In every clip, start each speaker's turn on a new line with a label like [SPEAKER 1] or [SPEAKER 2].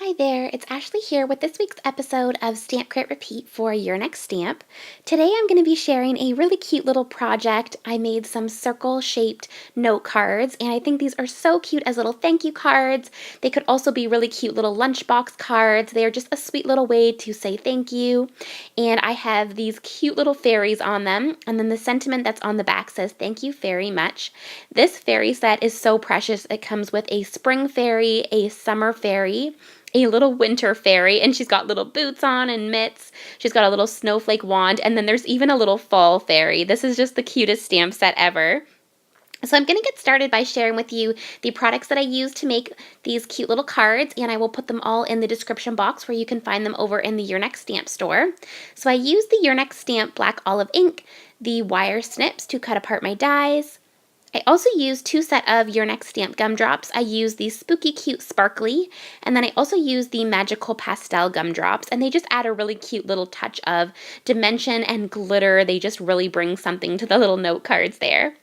[SPEAKER 1] Hi there, it's Ashley here with this week's episode of Stamp Crit Repeat for Your Next Stamp. Today I'm going to be sharing a really cute little project. I made some circle-shaped note cards, and I think these are so cute as little thank you cards. They could also be really cute little lunchbox cards. They are just a sweet little way to say thank you. And I have these cute little fairies on them, and then the sentiment that's on the back says, "Thank you very much." This fairy set is so precious. It comes with a spring fairy, a summer fairy, a little winter fairy, and she's got little boots on and mitts. She's got a little snowflake wand, and then there's even a little fall fairy. This is just the cutest stamp set ever. So I'm going to get started by sharing with you the products that I use to make these cute little cards, and I will put them all in the description box where you can find them over in the Your Next Stamp store. So I use the Your Next Stamp black olive ink, the wire snips to cut apart my dies. I also use 2 sets of Your Next Stamp gumdrops. I use the Spooky Cute Sparkly, and then I also use the Magical Pastel gumdrops, and they just add a really cute little touch of dimension and glitter. They just really bring something to the little note cards there.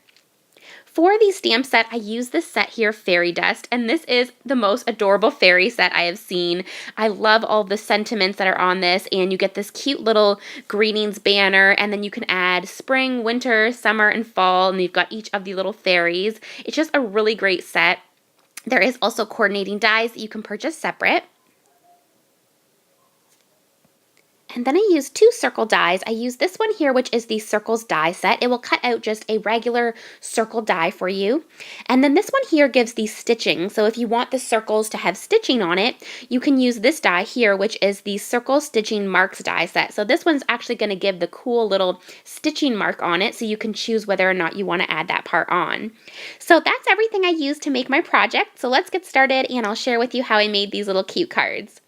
[SPEAKER 1] For the stamp set, I use this set here, Fairy Dust, and this is the most adorable fairy set I have seen. I love all the sentiments that are on this, and you get this cute little greetings banner, and then you can add spring, winter, summer, and fall, and you've got each of the little fairies. It's just a really great set. There is also coordinating dies that you can purchase separate. And then I use 2 circle dies. I use this one here, which is the Circles die set. It will cut out just a regular circle die for you. And then this one here gives the stitching. So if you want the circles to have stitching on it, you can use this die here, which is the Circle Stitching Marks die set. So this one's actually going to give the cool little stitching mark on it, so you can choose whether or not you want to add that part on. So that's everything I used to make my project. So let's get started, and I'll share with you how I made these little cute cards.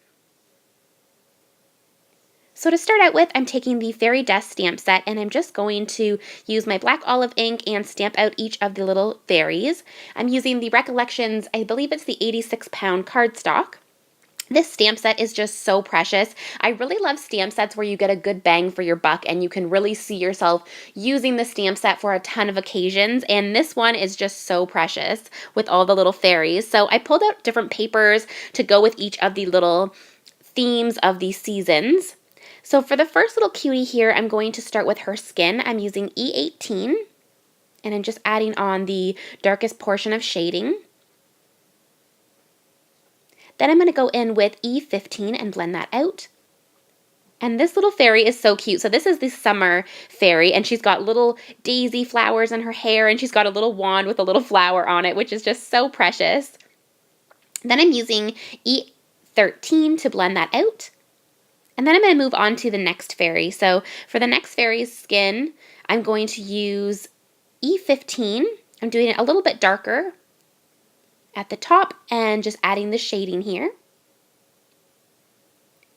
[SPEAKER 1] So to start out with, I'm taking the Fairy Dust stamp set, and I'm just going to use my black olive ink and stamp out each of the little fairies. I'm using the Recollections, I believe it's the 86-pound cardstock. This stamp set is just so precious. I really love stamp sets where you get a good bang for your buck and you can really see yourself using the stamp set for a ton of occasions, and this one is just so precious with all the little fairies. So I pulled out different papers to go with each of the little themes of the seasons. So for the first little cutie here, I'm going to start with her skin. I'm using E18, and I'm just adding on the darkest portion of shading. Then I'm going to go in with E15 and blend that out. And this little fairy is so cute. So this is the summer fairy, and she's got little daisy flowers in her hair, and she's got a little wand with a little flower on it, which is just so precious. Then I'm using E13 to blend that out. And then I'm going to move on to the next fairy. So for the next fairy's skin, I'm going to use E15. I'm doing it a little bit darker at the top and just adding the shading here.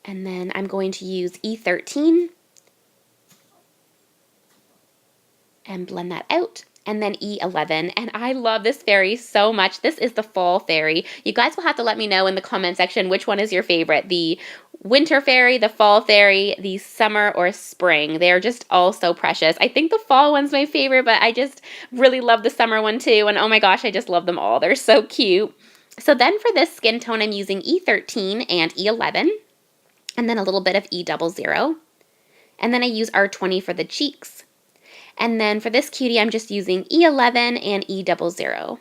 [SPEAKER 1] And then I'm going to use E13 and blend that out. And then E11, and I love this fairy so much. This is the fall fairy. You guys will have to let me know in the comment section which one is your favorite, the winter fairy, the fall fairy, the summer, or spring. They're just all so precious. I think the fall one's my favorite, but I just really love the summer one too, and oh my gosh, I just love them all. They're so cute. So then for this skin tone, I'm using E13 and E11, and then a little bit of E00, and then I use R20 for the cheeks. And then for this cutie, I'm just using E11 and E00.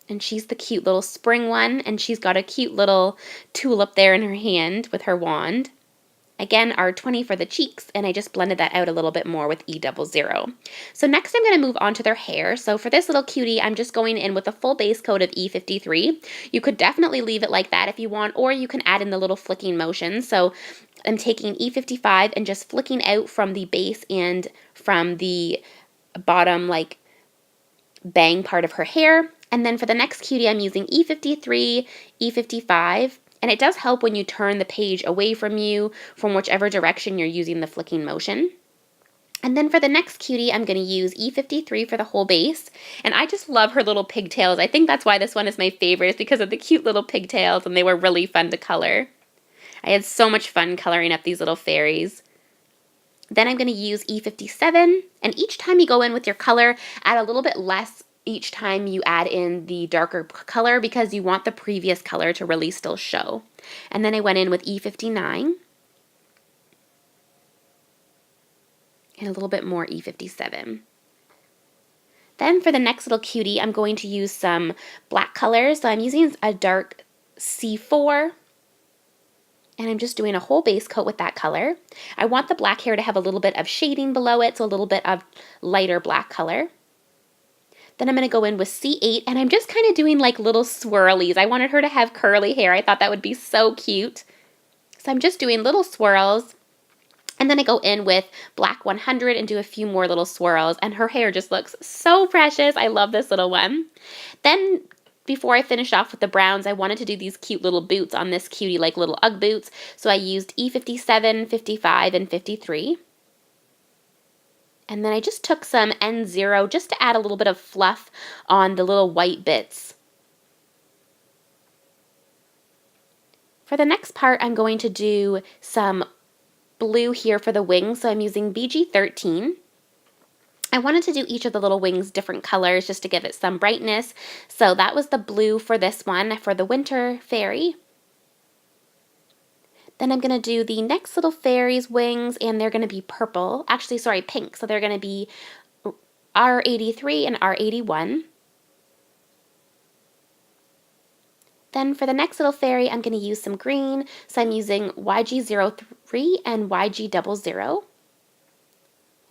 [SPEAKER 1] And she's the cute little spring one, and she's got a cute little tulip there in her hand with her wand. Again, R20 for the cheeks, and I just blended that out a little bit more with E00. So next I'm going to move on to their hair. So for this little cutie, I'm just going in with a full base coat of E53. You could definitely leave it like that if you want, or you can add in the little flicking motion. So I'm taking E55 and just flicking out from the base and from the bottom, like, bang part of her hair. And then for the next cutie, I'm using E53, E55, and it does help when you turn the page away from you from whichever direction you're using the flicking motion. And then for the next cutie, I'm going to use E53 for the whole base, and I just love her little pigtails. I think that's why this one is my favorite, is because of the cute little pigtails, and they were really fun to color. I had so much fun coloring up these little fairies. Then I'm going to use E57, and each time you go in with your color, add a little bit less each time you add in the darker color because you want the previous color to really still show. And then I went in with E59 and a little bit more E57. Then for the next little cutie, I'm going to use some black colors. So I'm using a dark C4, and I'm just doing a whole base coat with that color. I want the black hair to have a little bit of shading below it, so a little bit of lighter black color. Then I'm going to go in with C8, and I'm just kind of doing like little swirlies. I wanted her to have curly hair. I thought that would be so cute. So I'm just doing little swirls. And then I go in with black 100 and do a few more little swirls, and her hair just looks so precious. I love this little one. Then before I finish off with the browns, I wanted to do these cute little boots on this cutie, like little Ugg boots. So I used E57, 55, and 53. And then I just took some N0 just to add a little bit of fluff on the little white bits. For the next part, I'm going to do some blue here for the wings, so I'm using BG13. I wanted to do each of the little wings different colors just to give it some brightness. So that was the blue for this one, for the winter fairy. Then I'm going to do the next little fairy's wings, and they're going to be purple. Actually, sorry, pink. So they're going to be R83 and R81. Then for the next little fairy, I'm going to use some green. So I'm using YG03 and YG00.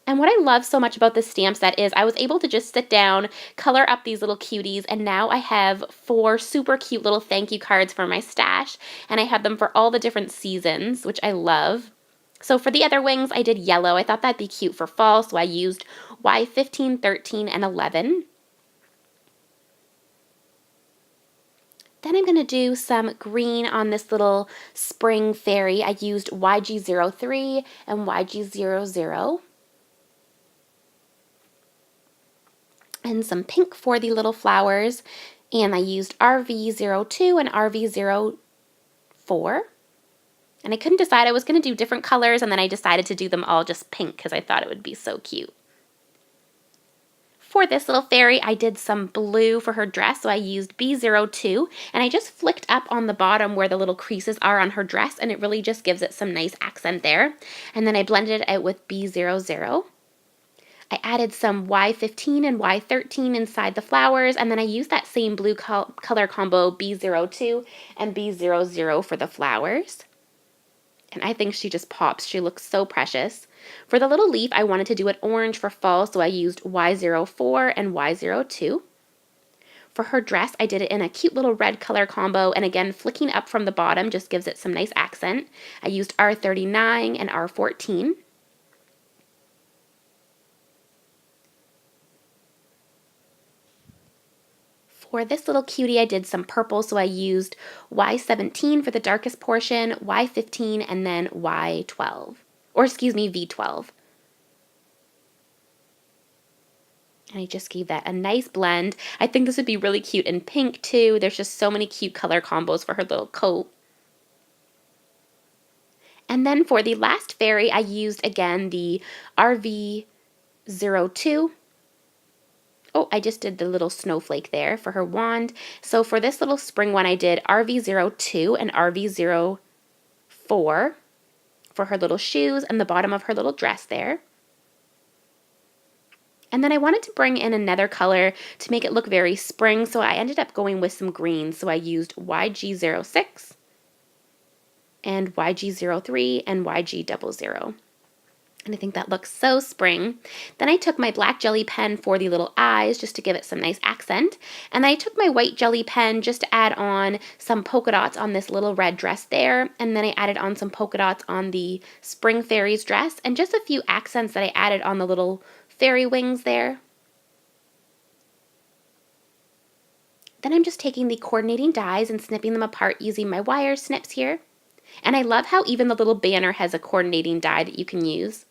[SPEAKER 1] And what I love so much about this stamp set is I was able to just sit down, color up these little cuties, and now I have 4 super cute little thank you cards for my stash, and I have them for all the different seasons, which I love. So for the other wings, I did yellow. I thought that'd be cute for fall, so I used Y15, 13, and 11. Then I'm going to do some green on this little spring fairy. I used YG03 and YG00. And some pink for the little flowers. And I used RV02 and RV04. And I couldn't decide. I was going to do different colors, and then I decided to do them all just pink because I thought it would be so cute. For this little fairy, I did some blue for her dress, so I used B02, and I just flicked up on the bottom where the little creases are on her dress, and it really just gives it some nice accent there. And then I blended it out with B00. I added some Y15 and Y13 inside the flowers, and then I used that same blue color combo B02 and B00 for the flowers. And I think she just pops. She looks so precious. For the little leaf, I wanted to do it orange for fall, so I used Y04 and Y02. For her dress, I did it in a cute little red color combo, and again, flicking up from the bottom just gives it some nice accent. I used R39 and R14. For this little cutie, I did some purple, so I used Y17 for the darkest portion, Y15, and then Y12. Or excuse me, V12. And I just gave that a nice blend. I think this would be really cute in pink too. There's just so many cute color combos for her little coat. And then for the last fairy, I used again the RV02. Oh, I just did the little snowflake there for her wand. So for this little spring one, I did RV02 and RV04 for her little shoes and the bottom of her little dress there. And then I wanted to bring in another color to make it look very spring, so I ended up going with some green. So I used YG06 and YG03 and YG00. And I think that looks so spring. Then I took my black jelly pen for the little eyes just to give it some nice accent. And I took my white jelly pen just to add on some polka dots on this little red dress there. And then I added on some polka dots on the spring fairy's dress and just a few accents that I added on the little fairy wings there. Then I'm just taking the coordinating dies and snipping them apart using my wire snips here. And I love how even the little banner has a coordinating die that you can use.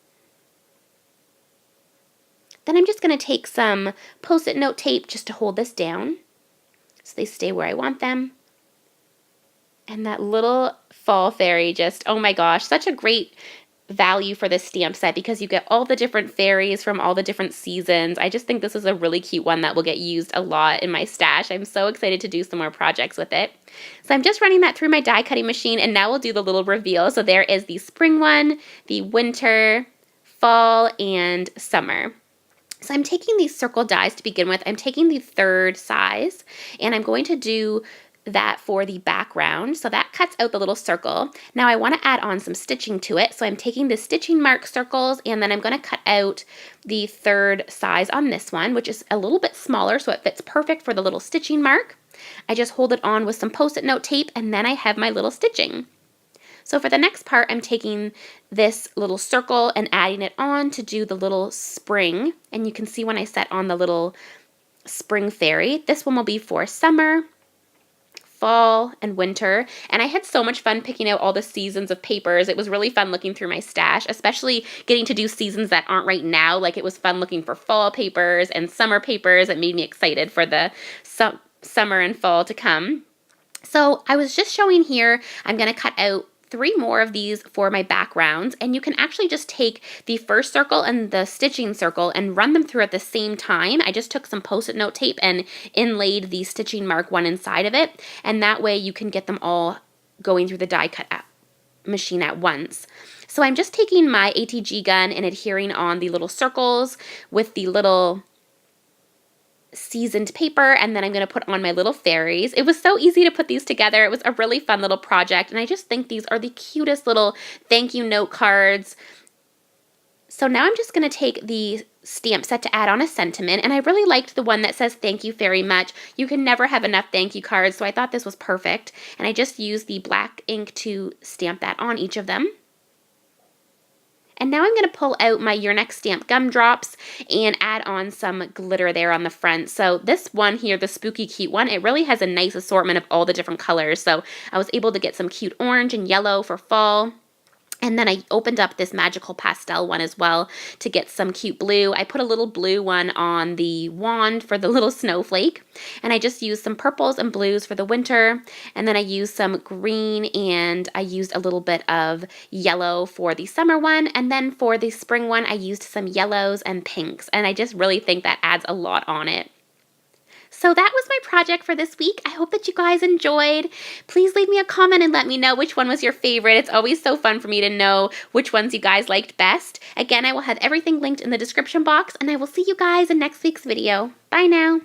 [SPEAKER 1] Then I'm just going to take some Post-it note tape just to hold this down so they stay where I want them. And that little fall fairy just, oh my gosh, such a great value for this stamp set because you get all the different fairies from all the different seasons. I just think this is a really cute one that will get used a lot in my stash. I'm so excited to do some more projects with it. So I'm just running that through my die cutting machine, and now we'll do the little reveal. So there is the spring one, the winter, fall, and summer. So I'm taking these circle dies to begin with. I'm taking the 3rd size, and I'm going to do that for the background. So that cuts out the little circle. Now I want to add on some stitching to it. So I'm taking the stitching mark circles, and then I'm going to cut out the 3rd size on this one, which is a little bit smaller, so it fits perfect for the little stitching mark. I just hold it on with some Post-it note tape, and then I have my little stitching. So for the next part, I'm taking this little circle and adding it on to do the little spring. And you can see when I set on the little spring fairy, this one will be for summer, fall, and winter. And I had so much fun picking out all the seasons of papers. It was really fun looking through my stash, especially getting to do seasons that aren't right now. Like, it was fun looking for fall papers and summer papers. It made me excited for the summer and fall to come. So I was just showing here, I'm going to cut out 3 more of these for my backgrounds, and you can actually just take the first circle and the stitching circle and run them through at the same time. I just took some Post-it note tape and inlaid the stitching mark one inside of it, and that way you can get them all going through the die cut machine at once. So I'm just taking my ATG gun and adhering on the little circles with the little seasoned paper, and then I'm going to put on my little fairies. It was so easy to put these together. It was a really fun little project, and I just think these are the cutest little thank you note cards. So now I'm just going to take the stamp set to add on a sentiment, and I really liked the one that says thank you very much. You can never have enough thank you cards, so I thought this was perfect, and I just used the black ink to stamp that on each of them. And now I'm going to pull out my Your Next Stamp gumdrops and add on some glitter there on the front. So this one here, the spooky cute one, it really has a nice assortment of all the different colors. So I was able to get some cute orange and yellow for fall. And then I opened up this magical pastel one as well to get some cute blue. I put a little blue one on the wand for the little snowflake. And I just used some purples and blues for the winter. And then I used some green, and I used a little bit of yellow for the summer one. And then for the spring one, I used some yellows and pinks. And I just really think that adds a lot on it. So that was my project for this week. I hope that you guys enjoyed. Please leave me a comment and let me know which one was your favorite. It's always so fun for me to know which ones you guys liked best. Again, I will have everything linked in the description box, and I will see you guys in next week's video. Bye now.